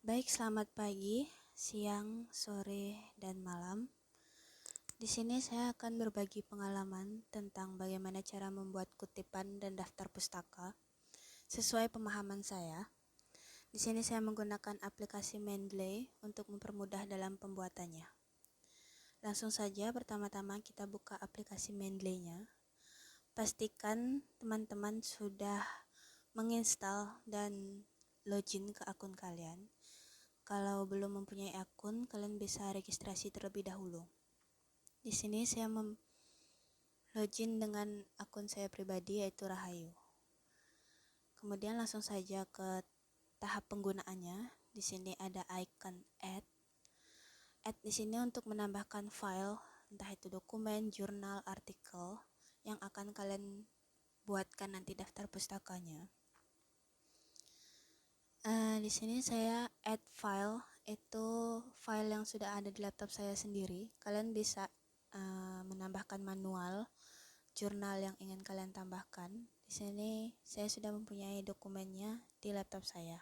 Baik, selamat pagi, siang, sore, dan malam. Di sini saya akan berbagi pengalaman tentang bagaimana cara membuat kutipan dan daftar pustaka sesuai pemahaman saya. Di sini saya menggunakan aplikasi Mendeley untuk mempermudah dalam pembuatannya. Langsung saja, pertama-tama kita buka aplikasi Mendeley-nya. Pastikan teman-teman sudah menginstal dan login ke akun kalian. Kalau belum mempunyai akun, kalian bisa registrasi terlebih dahulu. Di sini saya login dengan akun saya pribadi yaitu Rahayu. Kemudian langsung saja ke tahap penggunaannya. Di sini ada icon add. Add di sini untuk menambahkan file, entah itu dokumen, jurnal, artikel yang akan kalian buatkan nanti daftar pustakanya. Di sini saya add file, itu file yang sudah ada di laptop saya sendiri. Kalian bisa menambahkan manual jurnal yang ingin kalian tambahkan. Di sini saya sudah mempunyai dokumennya di laptop saya.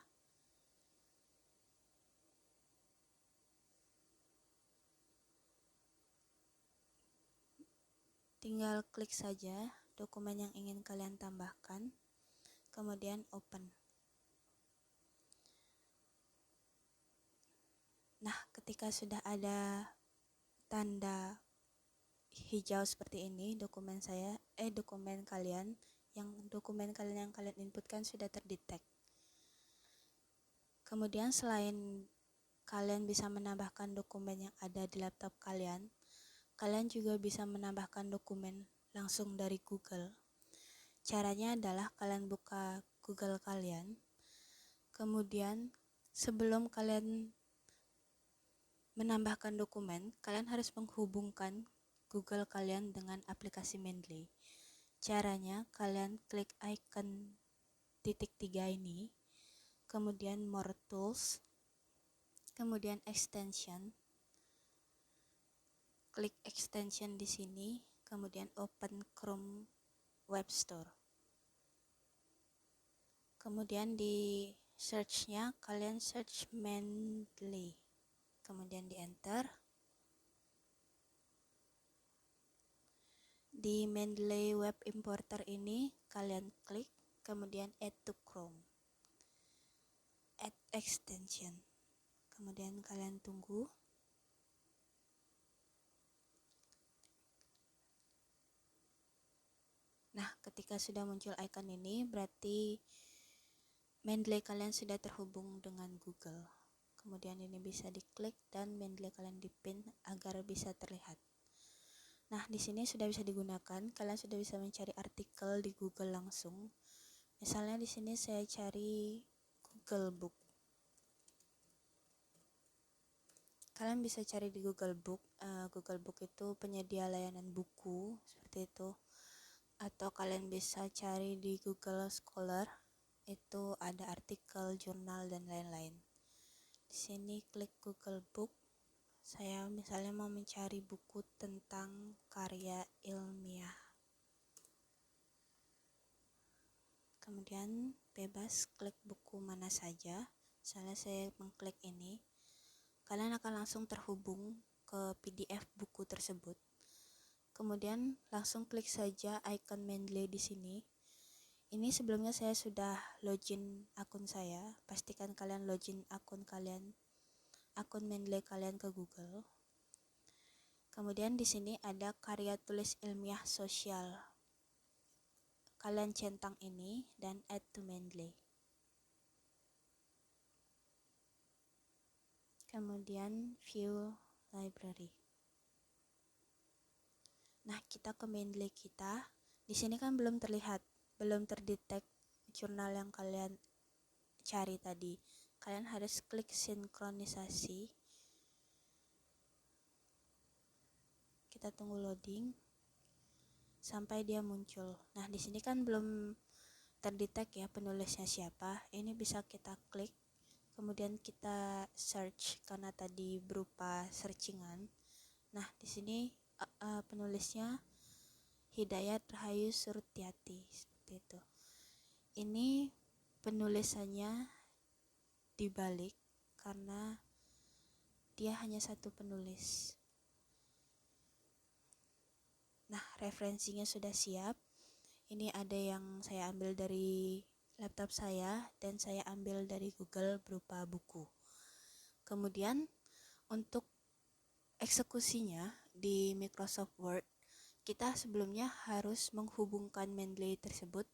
Tinggal klik saja dokumen yang ingin kalian tambahkan, kemudian open. Nah, ketika sudah ada tanda hijau seperti ini, dokumen kalian yang kalian inputkan sudah terdetek. Kemudian selain kalian bisa menambahkan dokumen yang ada di laptop kalian juga bisa menambahkan dokumen langsung dari Google. Caranya adalah kalian buka Google kalian, kemudian sebelum kalian menambahkan dokumen, kalian harus menghubungkan Google kalian dengan aplikasi Mendeley. Caranya, kalian klik icon titik 3 ini, kemudian More Tools, kemudian Extension. Klik Extension di sini, kemudian Open Chrome Web Store. Kemudian di search-nya, kalian search Mendeley. Kemudian di Enter. Di Mendeley Web Importer ini, kalian klik, kemudian Add to Chrome. Add Extension. Kemudian kalian tunggu. Nah, ketika sudah muncul icon ini, berarti Mendeley kalian sudah terhubung dengan Google. Kemudian ini bisa diklik dan Mendeley kalian dipin agar bisa terlihat. Nah, di sini sudah bisa digunakan. Kalian sudah bisa mencari artikel di Google langsung. Misalnya di sini saya cari Google Book. Kalian bisa cari di Google Book. Google Book itu penyedia layanan buku seperti itu. Atau kalian bisa cari di Google Scholar. Itu ada artikel, jurnal, dan lain-lain. Di sini klik Google Book. Saya misalnya mau mencari buku tentang karya ilmiah. Kemudian bebas klik buku mana saja. Misalnya saya mengklik ini. Kalian akan langsung terhubung ke PDF buku tersebut. Kemudian langsung klik saja icon Mendeley di sini. Ini sebelumnya saya sudah login akun saya. Pastikan kalian login akun Mendeley kalian ke Google. Kemudian di sini ada karya tulis ilmiah sosial. Kalian centang ini dan add to Mendeley. Kemudian view library. Nah, kita ke Mendeley kita. Di sini kan belum terdetek jurnal yang kalian cari tadi. Kalian harus klik sinkronisasi. Kita tunggu loading sampai dia muncul. Nah, di sini kan belum terdetek ya penulisnya siapa. Ini bisa kita klik, kemudian kita search karena tadi berupa searchingan. Nah, di sini penulisnya Hidayat Rahayu Surtiati seperti itu. Ini penulisannya dibalik karena dia hanya satu penulis. Nah, referensinya sudah siap. Ini ada yang saya ambil dari laptop saya dan saya ambil dari Google berupa buku. Kemudian untuk eksekusinya di Microsoft Word, kita sebelumnya harus menghubungkan Mendeley tersebut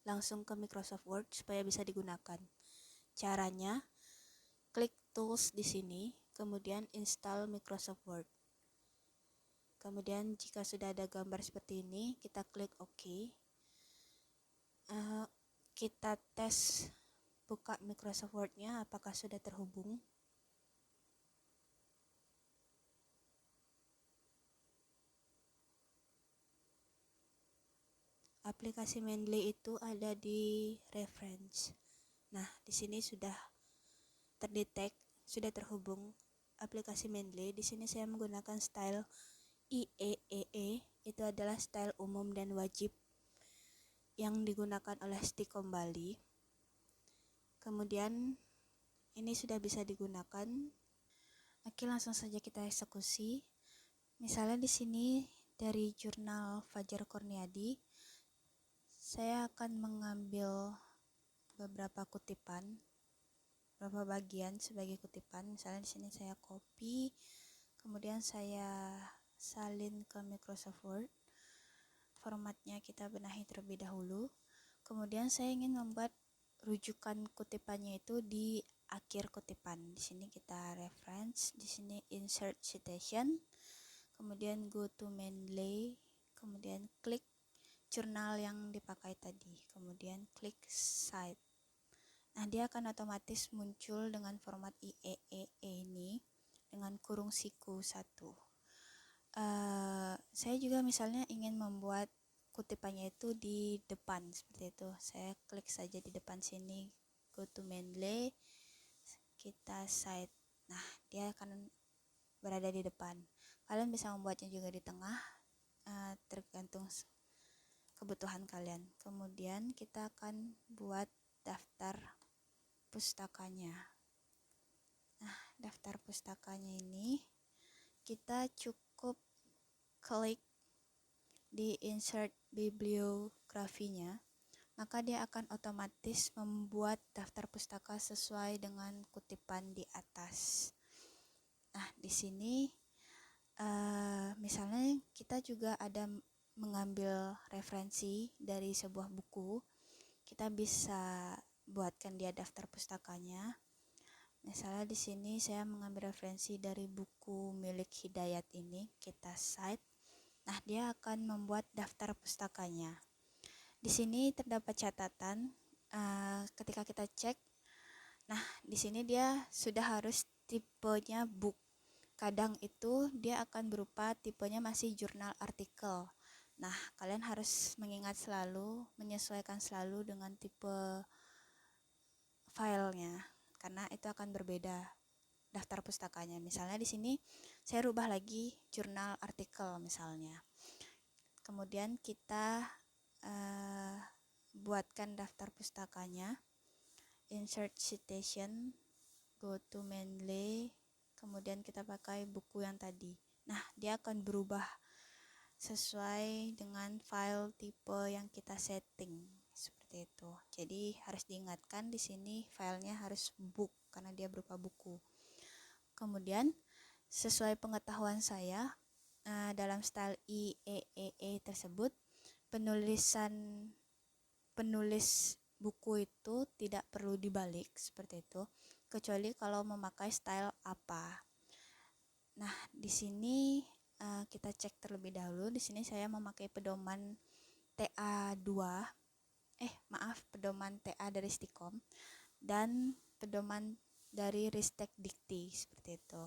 langsung ke Microsoft Word supaya bisa digunakan. Caranya, klik Tools di sini, kemudian install Microsoft Word. Kemudian jika sudah ada gambar seperti ini, kita klik OK. Kita tes buka Microsoft Word-nya apakah sudah terhubung. Aplikasi Mendeley itu ada di reference. Nah, di sini sudah terdetek, sudah terhubung aplikasi Mendeley. Di sini saya menggunakan style IEEE, itu adalah style umum dan wajib yang digunakan oleh Stikom Bali. Kemudian ini sudah bisa digunakan. Oke, langsung saja kita eksekusi. Misalnya di sini dari jurnal Fajar Kurniadi, saya akan mengambil beberapa kutipan, beberapa bagian sebagai kutipan. Misalnya di sini saya copy, kemudian saya salin ke Microsoft Word. Formatnya kita benahi terlebih dahulu. Kemudian saya ingin membuat rujukan kutipannya itu di akhir kutipan. Di sini kita reference, di sini insert citation, kemudian go to Mendeley, kemudian klik jurnal yang dipakai tadi, kemudian klik cite. Nah, dia akan otomatis muncul dengan format IEEE ini dengan kurung siku 1. Saya juga misalnya ingin membuat kutipannya itu di depan seperti itu. Saya klik saja di depan sini, go to Mendeley, kita cite. Nah, dia akan berada di depan. Kalian bisa membuatnya juga di tengah, tergantung kebutuhan kalian. Kemudian kita akan buat daftar pustakanya. Nah, daftar pustakanya ini kita cukup klik di insert bibliografinya, maka dia akan otomatis membuat daftar pustaka sesuai dengan kutipan di atas. Nah, di sini misalnya kita juga ada mengambil referensi dari sebuah buku, kita bisa buatkan dia daftar pustakanya. Misalnya di sini saya mengambil referensi dari buku milik Hidayat ini, kita cite. Nah, dia akan membuat daftar pustakanya. Di sini terdapat catatan ketika kita cek. Nah, di sini dia sudah harus tipenya book. Kadang itu dia akan berupa tipenya masih jurnal artikel. Nah, kalian harus mengingat selalu, menyesuaikan selalu dengan tipe filenya, karena itu akan berbeda daftar pustakanya. Misalnya di sini saya rubah lagi jurnal artikel misalnya. Kemudian kita buatkan daftar pustakanya, insert citation, go to Mendeley, kemudian kita pakai buku yang tadi. Nah, dia akan berubah sesuai dengan file tipe yang kita setting seperti itu. Jadi harus diingatkan di sini filenya harus book karena dia berupa buku. Kemudian sesuai pengetahuan saya dalam style IEEE tersebut, penulis buku itu tidak perlu dibalik seperti itu, kecuali kalau memakai style apa. Nah, di sini kita cek terlebih dahulu. Di sini saya memakai pedoman TA2, pedoman TA dari Stikom dan pedoman dari Ristek Dikti seperti itu.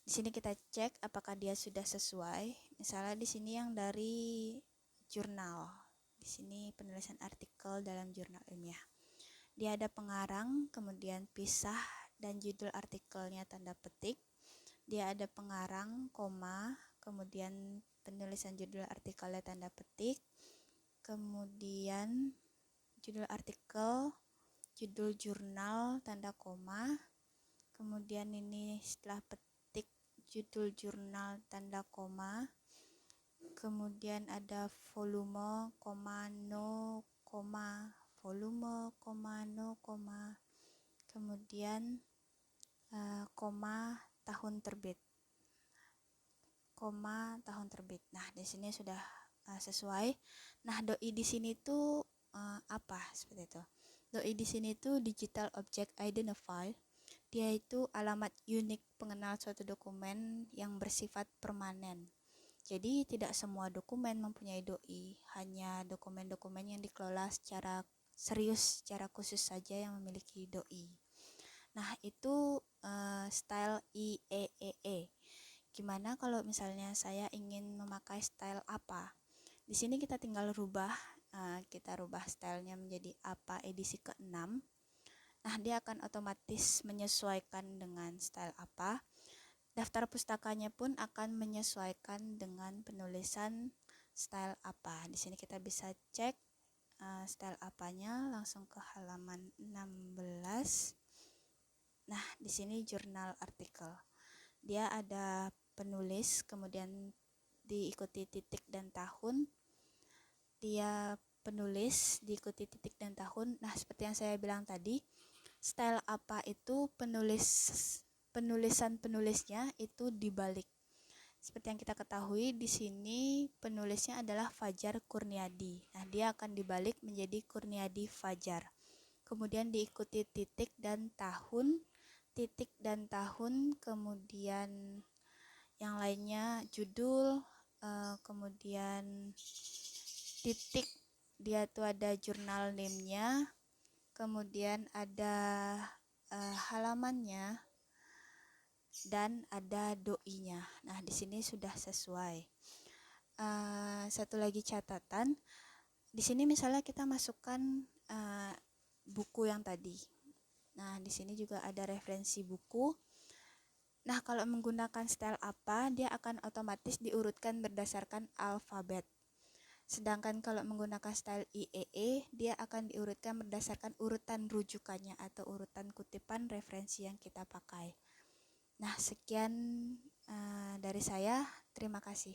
Di sini kita cek apakah dia sudah sesuai. Misalnya di sini yang dari jurnal. Di sini penulisan artikel dalam jurnal ilmiah. Dia ada pengarang, kemudian pisah dan judul artikelnya tanda petik. Dia ada pengarang, koma, kemudian penulisan judul artikelnya tanda petik, kemudian judul artikel, judul jurnal, tanda koma, kemudian ini setelah petik judul jurnal tanda koma, kemudian ada volume, koma, no, koma, volume, koma, no, koma, kemudian koma, tahun terbit, koma, tahun terbit. Nah, di sini sudah sesuai. Nah, doi di sini tuh apa seperti itu? Doi di sini tuh digital object identifier. Dia itu alamat unik pengenal suatu dokumen yang bersifat permanen. Jadi tidak semua dokumen mempunyai doi, hanya dokumen-dokumen yang dikelola secara serius, secara khusus saja yang memiliki doi. Nah, itu style IEEE. Gimana kalau misalnya saya ingin memakai style apa? Di sini kita tinggal rubah, kita rubah stylenya menjadi apa edisi ke-6. Nah, dia akan otomatis menyesuaikan dengan style apa. Daftar pustakanya pun akan menyesuaikan dengan penulisan style apa. Di sini kita bisa cek style apanya langsung ke halaman 16. Nah, di sini jurnal artikel. Dia ada penulis, kemudian diikuti titik dan tahun. Dia penulis, diikuti titik dan tahun. Nah, seperti yang saya bilang tadi, style apa itu penulisan-penulisnya itu dibalik. Seperti yang kita ketahui di sini penulisnya adalah Fajar Kurniadi. Nah, dia akan dibalik menjadi Kurniadi Fajar. Kemudian diikuti titik dan tahun, kemudian yang lainnya judul, kemudian titik, dia tuh ada jurnal name-nya, kemudian ada halamannya, dan ada doi-nya. Nah, di sini sudah sesuai. Satu lagi catatan, di sini misalnya kita masukkan buku yang tadi. Nah, di sini juga ada referensi buku. Nah, kalau menggunakan style apa, dia akan otomatis diurutkan berdasarkan alfabet. Sedangkan kalau menggunakan style IEE, dia akan diurutkan berdasarkan urutan rujukannya atau urutan kutipan referensi yang kita pakai. Nah, sekian dari saya. Terima kasih.